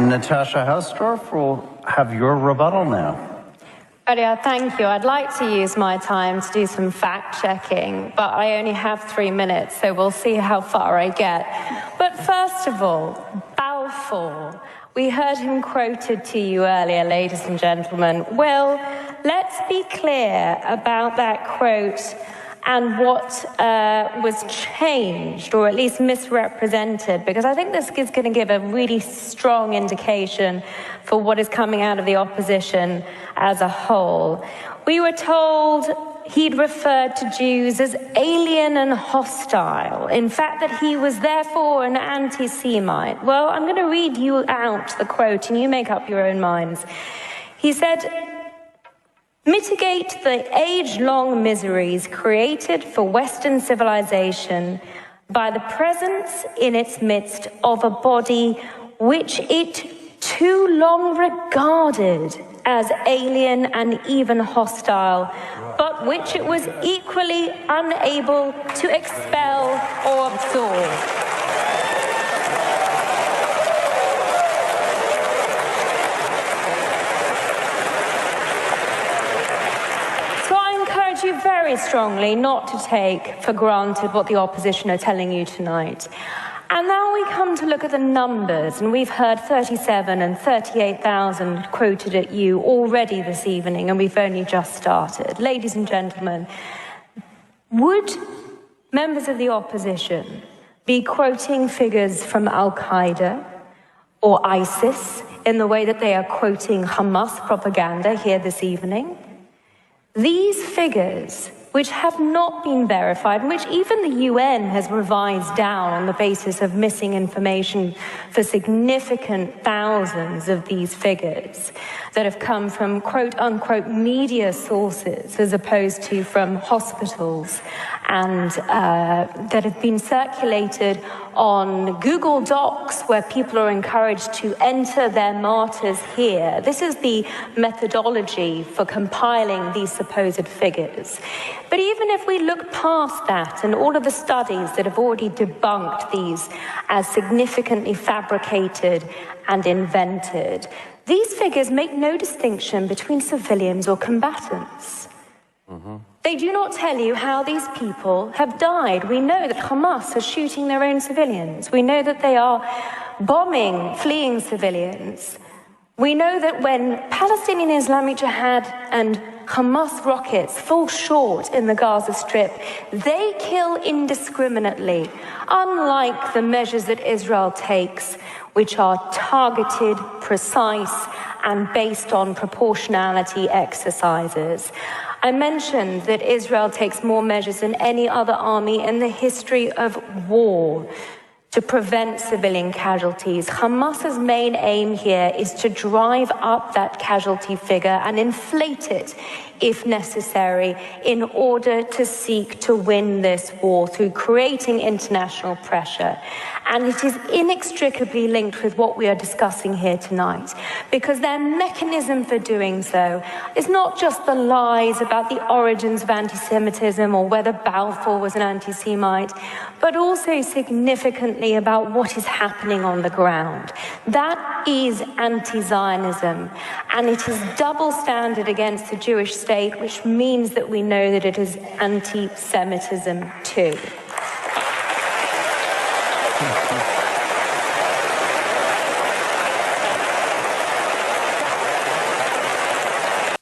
Natasha Hausdorff will have your rebuttal now. Thank you. I'd like to use my time to do some fact-checking, but I only have 3 minutes, so we'll see how far I get. But first of all, Balfour. We heard him quoted to you earlier, ladies and gentlemen. Well, let's be clear about that quote and what was changed, or at least misrepresented, because I think this is going to give a really strong indication for what is coming out of the opposition as a whole. We were told he'd referred to Jews as alien and hostile. In fact, that he was therefore an anti-Semite. Well, I'm going to read you out the quote, and you make up your own minds. He said, "Mitigate the age-long miseries created for Western civilization by the presence in its midst of a body which it too long regarded as alien and even hostile, but which it was equally unable to expel or absorb." You very strongly not to take for granted what the opposition are telling you tonight. And now we come to look at the numbers, and we've heard 37 and 38,000 quoted at you already this evening, and we've only just started. Ladies and gentlemen, would members of the opposition be quoting figures from Al-Qaeda or ISIS in the way that they are quoting Hamas propaganda here this evening? These figures, which have not been verified, and which even the UN has revised down on the basis of missing information for significant thousands of these figures that have come from quote-unquote media sources as opposed to from hospitals, and that have been circulated on Google Docs where people are encouraged to enter their martyrs here. This is the methodology for compiling these supposed figures. But even if we look past that and all of the studies that have already debunked these as significantly fabricated and invented, these figures make no distinction between civilians or combatants. They do not tell you how these people have died. We know that Hamas is shooting their own civilians. We know that they are bombing fleeing civilians. We know that when Palestinian Islamic Jihad and Hamas rockets fall short in the Gaza Strip, they kill indiscriminately, unlike the measures that Israel takes, which are targeted, precise, and based on proportionality exercises. I mentioned that Israel takes more measures than any other army in the history of war to prevent civilian casualties. Hamas's main aim here is to drive up that casualty figure and inflate it, if necessary, in order to seek to win this war through creating international pressure. And it is inextricably linked with what we are discussing here tonight, because their mechanism for doing so is not just the lies about the origins of anti-Semitism or whether Balfour was an anti-Semite, but also significantly about what is happening on the ground. That is anti-Zionism, and it is double standard against the Jewish state, which means that we know that it is anti-Semitism too.